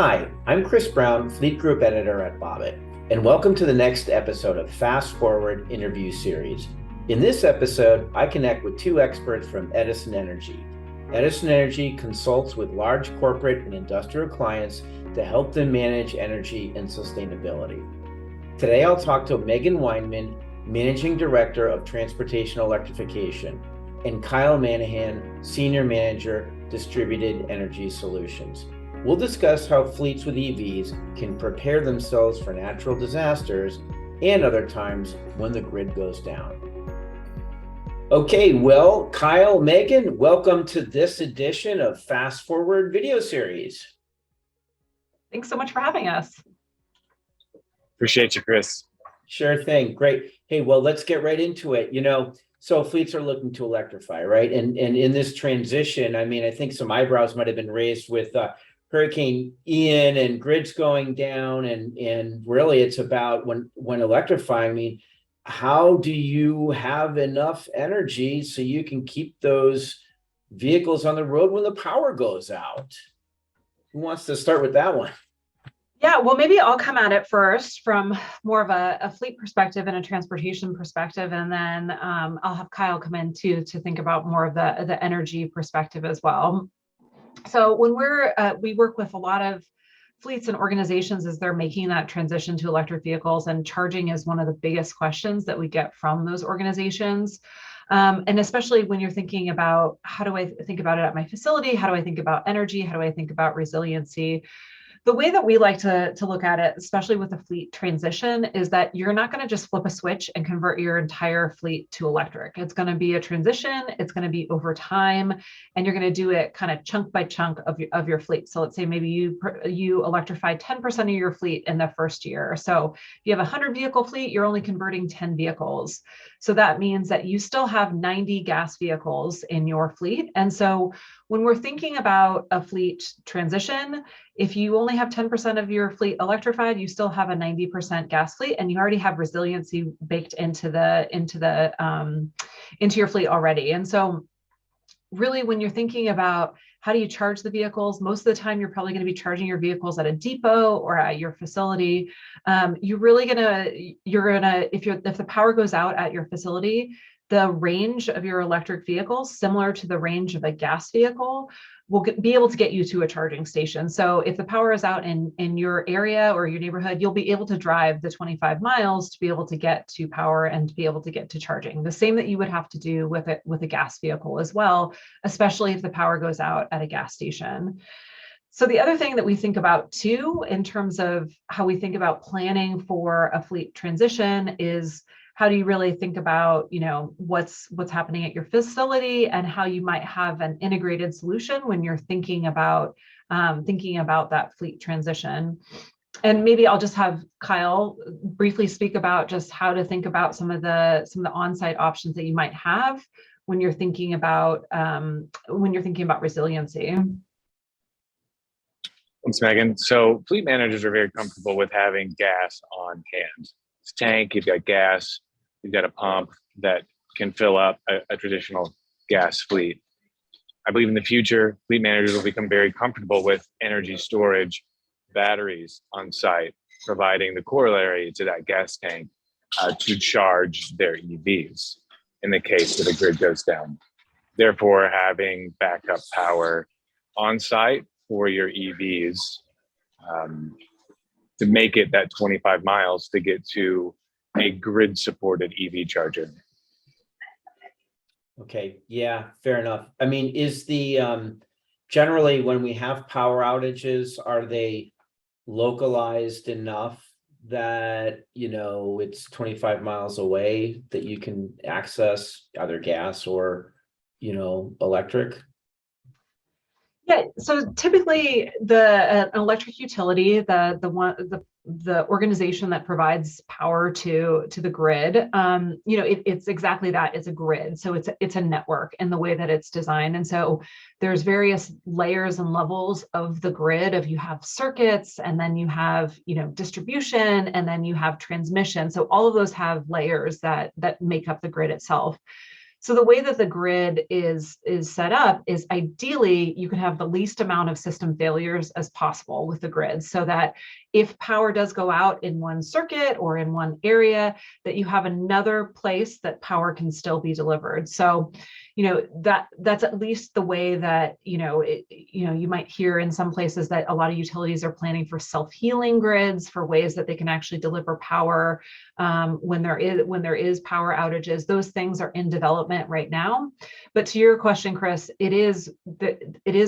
Hi, I'm Chris Brown, Fleet Group Editor at Bobit, and welcome to the next episode of Fast Forward Interview Series. In this episode, I connect with two experts from Edison Energy. Edison Energy consults with large corporate and industrial clients to help them manage energy and sustainability. Today, I'll talk to Megan Weinman, Managing Director of Transportation Electrification, and Kyle Manahan, Senior Manager, Distributed Energy Solutions. We'll discuss how fleets with EVs can prepare themselves for natural disasters and other times when the grid goes down. Okay, well, Kyle, Megan, welcome to this edition of Fast Forward Video Series. Thanks so much for having us. Appreciate you, Chris. Sure thing. Great. Hey, well, let's get right into it. So fleets are looking to electrify, right? And in this transition, I think some eyebrows might have been raised with Hurricane Ian and grids going down, and really it's about when electrifying. How do you have enough energy so you can keep those vehicles on the road when the power goes out? Who wants to start with that one? Yeah, well, maybe I'll come at it first from more of a fleet perspective and a transportation perspective, and then I'll have Kyle come in too to think about more of the energy perspective as well. So when we work with a lot of fleets and organizations as they're making that transition to electric vehicles, and charging is one of the biggest questions that we get from those organizations. And especially when you're thinking about, how do I think about it at my facility? How do I think about energy? How do I think about resiliency? The way that we like to look at it, especially with a fleet transition, is that you're not going to just flip a switch and convert your entire fleet to electric. It's going to be a transition. It's going to be over time, and you're going to do it kind of chunk by chunk of your fleet. So let's say maybe you electrify 10% of your fleet in the first year. So if you have a 100 vehicle fleet, you're only converting 10 vehicles. So that means that you still have 90 gas vehicles in your fleet. And so when we're thinking about a fleet transition, if you only have 10% of your fleet electrified, you still have a 90% gas fleet, and you already have resiliency baked into your fleet already. And so really, when you're thinking about how do you charge the vehicles, most of the time you're probably going to be charging your vehicles at a depot or at your facility. If the power goes out at your facility, the range of your electric vehicle, similar to the range of a gas vehicle, will be able to get you to a charging station. So if the power is out in your area or your neighborhood, you'll be able to drive the 25 miles to be able to get to power and to be able to get to charging. The same that you would have to do with a gas vehicle as well, especially if the power goes out at a gas station. So the other thing that we think about too, in terms of how we think about planning for a fleet transition, is how do you really think about, what's happening at your facility, and how you might have an integrated solution when you're thinking about that fleet transition. And maybe I'll just have Kyle briefly speak about just how to think about some of the on-site options that you might have when you're thinking about resiliency. Thanks, Megan. So fleet managers are very comfortable with having gas on hand. It's a tank, you've got gas, you've got a pump that can fill up a traditional gas fleet. I believe in the future, fleet managers will become very comfortable with energy storage, batteries on site, providing the corollary to that gas tank to charge their EVs in the case that the grid goes down. Therefore, having backup power on site for your EVs to make it that 25 miles to get to a grid supported EV charger. Okay, yeah, fair enough. Is the generally when we have power outages, are they localized enough that it's 25 miles away that you can access either gas or electric? Yeah, so typically an electric utility, the organization that provides power to the grid, it's exactly that. It's a grid, so it's a network in the way that it's designed. And so there's various layers and levels of the grid. If you have circuits, and then you have distribution, and then you have transmission. So all of those have layers that make up the grid itself. So the way that the grid is set up is ideally you can have the least amount of system failures as possible with the grid, so that if power does go out in one circuit or in one area, that you have another place that power can still be delivered. So, that's at least the way that, you might hear in some places that a lot of utilities are planning for self-healing grids, for ways that they can actually deliver power when there is power outages. Those things are in development right now. But to your question, Chris, it is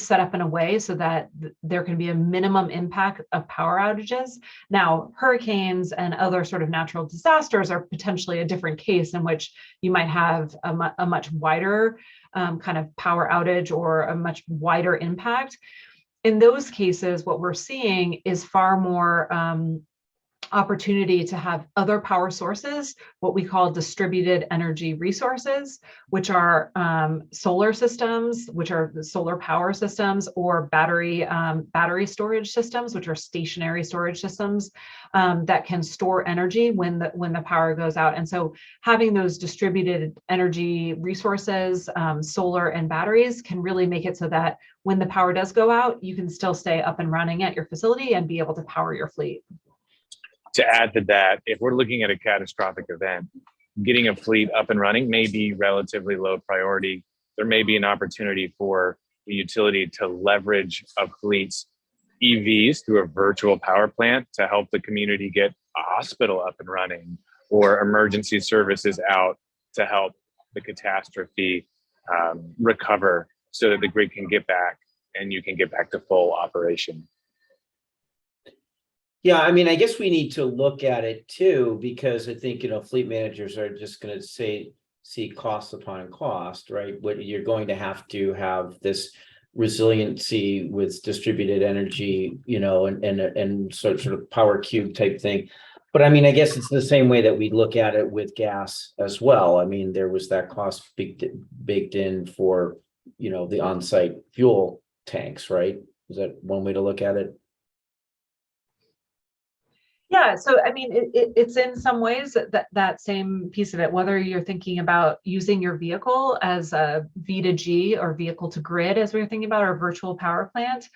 set up in a way so that there can be a minimum impact of power outages. Now, hurricanes and other sort of natural disasters are potentially a different case, in which you might have a much wider kind of power outage or a much wider impact. In those cases, what we're seeing is far more opportunity to have other power sources, what we call distributed energy resources, which are solar systems, which are the solar power systems, or battery storage systems, which are stationary storage systems that can store energy when the power goes out. And so having those distributed energy resources, solar and batteries, can really make it so that when the power does go out, you can still stay up and running at your facility and be able to power your fleet. To add to that, if we're looking at a catastrophic event, getting a fleet up and running may be relatively low priority. There may be an opportunity for the utility to leverage a fleet's EVs through a virtual power plant to help the community get a hospital up and running, or emergency services out to help the catastrophe recover, so that the grid can get back and you can get back to full operation. Yeah, I mean, I guess we need to look at it too, because I think, fleet managers are just going to see cost upon cost, right? What you're going to have this resiliency with distributed energy, and sort of power cube type thing. But I mean, I guess it's the same way that we look at it with gas as well. I mean, there was that cost baked in for, the on-site fuel tanks, right? Is that one way to look at it? Yeah, so I mean, it's in some ways that same piece of it, whether you're thinking about using your vehicle as a V2G or vehicle to grid, as we were thinking about, our virtual power plant,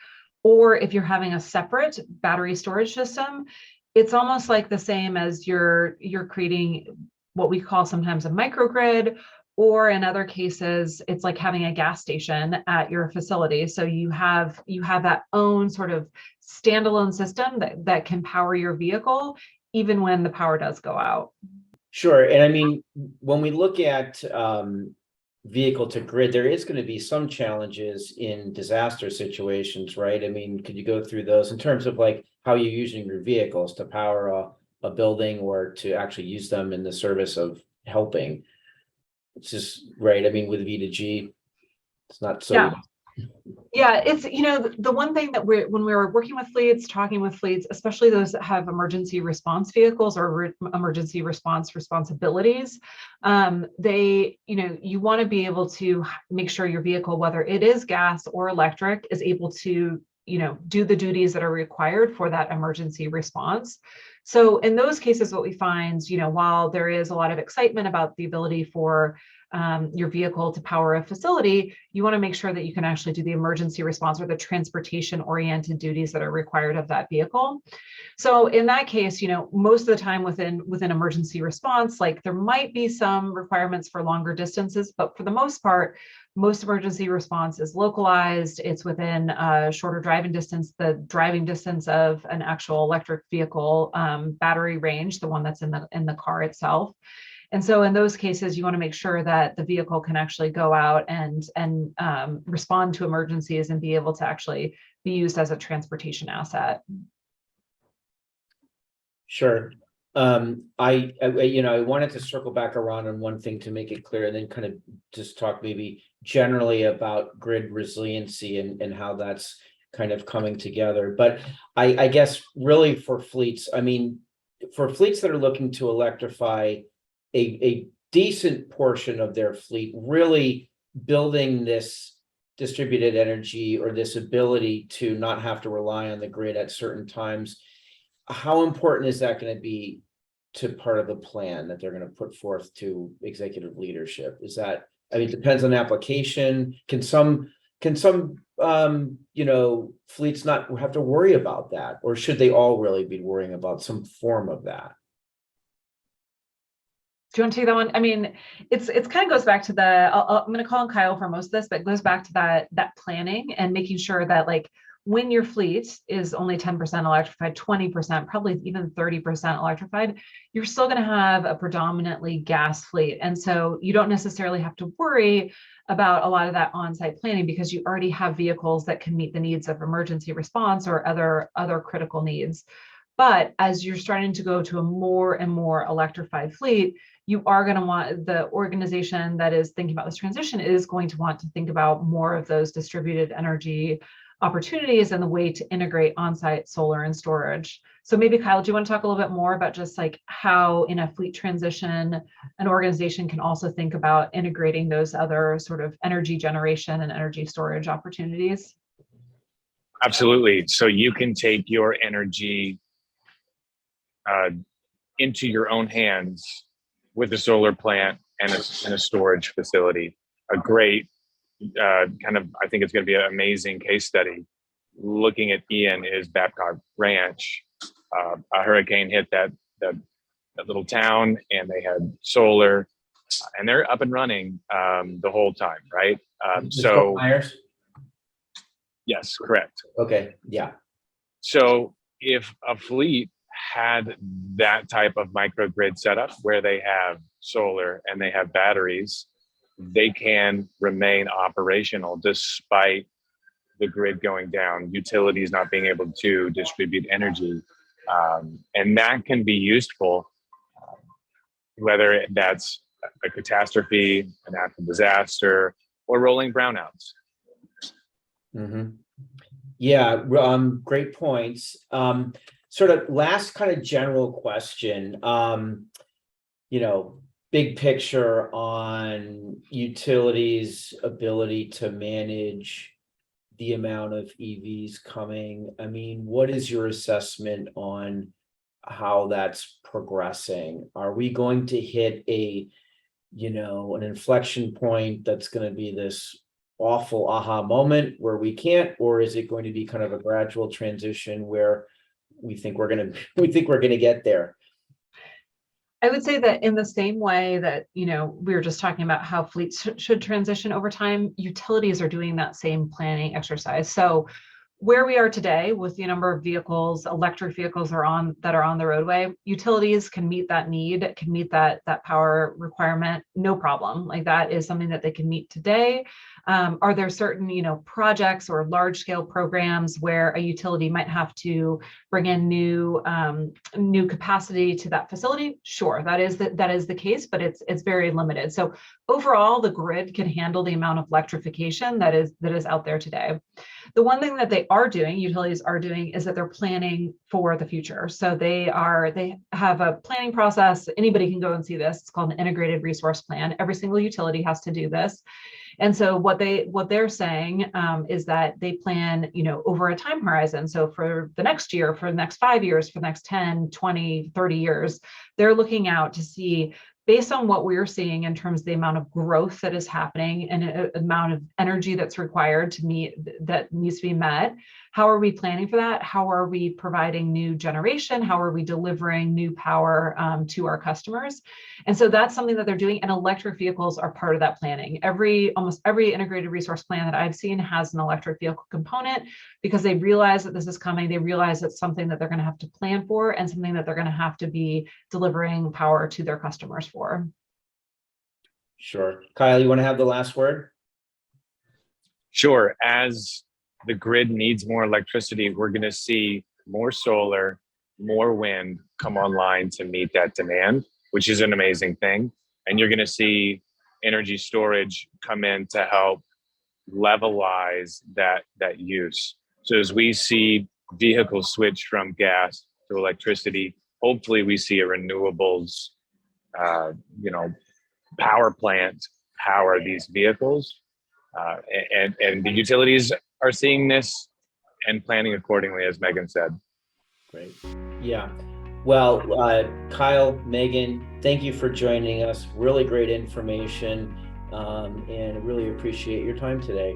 or if you're having a separate battery storage system, it's almost like the same as you're creating what we call sometimes a microgrid, or in other cases, it's like having a gas station at your facility. So you have that own sort of standalone system that can power your vehicle even when the power does go out. Sure. And I mean, when we look at vehicle to grid, there is going to be some challenges in disaster situations, right? I mean, could you go through those in terms of like how you're using your vehicles to power a building, or to actually use them in the service of helping? It's just right. I mean, with V2G, it's not so. Yeah, it's, the one thing that when we were working with fleets, talking with fleets, especially those that have emergency response vehicles or emergency response responsibilities, you want to be able to make sure your vehicle, whether it is gas or electric, is able to, do the duties that are required for that emergency response. So in those cases, what we find, while there is a lot of excitement about the ability for your vehicle to power a facility, you want to make sure that you can actually do the emergency response or the transportation oriented duties that are required of that vehicle. So in that case, most of the time within emergency response, like there might be some requirements for longer distances, but for the most part, most emergency response is localized. It's within a shorter driving distance, the driving distance of an actual electric vehicle battery range, the one that's in the car itself. And so in those cases, you want to make sure that the vehicle can actually go out and respond to emergencies and be able to actually be used as a transportation asset. Sure. I wanted to circle back around on one thing to make it clear, and then kind of just talk maybe generally about grid resiliency and how that's kind of coming together. But I guess really for fleets, I mean, for fleets that are looking to electrify a decent portion of their fleet, really building this distributed energy or this ability to not have to rely on the grid at certain times, how important is that going to be to part of the plan that they're going to put forth to executive leadership? Is that I mean, it depends on application. Can some fleets not have to worry about that, or should they all really be worrying about some form of that? Do you want to take that one? I mean, it's kind of goes back to I'm going to call on Kyle for most of this, but it goes back to that planning and making sure that like when your fleet is only 10% electrified, 20%, probably even 30% electrified, you're still going to have a predominantly gas fleet. And so you don't necessarily have to worry about a lot of that on-site planning because you already have vehicles that can meet the needs of emergency response or other critical needs. But as you're starting to go to a more and more electrified fleet, you are going to want, the organization that is thinking about this transition is going to want to think about more of those distributed energy opportunities and the way to integrate on-site solar and storage. So maybe Kyle, do you want to talk a little bit more about just like how in a fleet transition, an organization can also think about integrating those other sort of energy generation and energy storage opportunities? Absolutely. So you can take your energy into your own hands with a solar plant and a storage facility. A great I think it's going to be an amazing case study. Looking at Ian is Babcock Ranch. A hurricane hit that little town, and they had solar, and they're up and running the whole time, right? So Myers? Yes, correct. Okay, yeah. So if a fleet had that type of microgrid setup where they have solar and they have batteries, they can remain operational despite the grid going down, utilities not being able to distribute energy. And that can be useful, whether that's a catastrophe, a natural disaster, or rolling brownouts. Mm-hmm. Yeah, great points. Sort of last kind of general question, big picture on utilities' ability to manage the amount of EVs coming. I mean, what is your assessment on how that's progressing? Are we going to hit an inflection point that's going to be this awful aha moment where we can't, or is it going to be kind of a gradual transition where we think we're going to get there? I would say that in the same way that, we were just talking about how fleets should transition over time, utilities are doing that same planning exercise. So where we are today with the number of vehicles, electric vehicles that are on the roadway, utilities can meet that need, can meet that power requirement, no problem. Like that is something that they can meet today. Are there certain, projects or large scale programs where a utility might have to bring in new capacity to that facility? Sure, that is the case, but it's very limited. So overall, the grid can handle the amount of electrification that is out there today. The one thing that utilities are doing, is that they're planning for the future. So they have a planning process. Anybody can go and see this. It's called an integrated resource plan. Every single utility has to do this. And so what they're saying is that they plan, over a time horizon. So for the next year, for the next 5 years, for the next 10, 20, 30 years, they're looking out to see, based on what we're seeing in terms of the amount of growth that is happening and amount of energy that's required that needs to be met, how are we planning for that? How are we providing new generation? How are we delivering new power to our customers? And so that's something that they're doing, and electric vehicles are part of that planning. Almost every integrated resource plan that I've seen has an electric vehicle component, because they realize that this is coming. They realize it's something that they're going to have to plan for, and something that they're going to have to be delivering power to their customers for. Sure. Kyle, you want to have the last word? Sure. As the grid needs more electricity, we're going to see more solar, more wind come online to meet that demand, which is an amazing thing. And you're going to see energy storage come in to help levelize that use. So as we see vehicles switch from gas to electricity, hopefully we see a renewables, power plant power these vehicles. And the utilities are seeing this and planning accordingly, as Megan said. Great. Yeah. Well, Kyle, Megan, thank you for joining us. Really great information. and really appreciate your time today.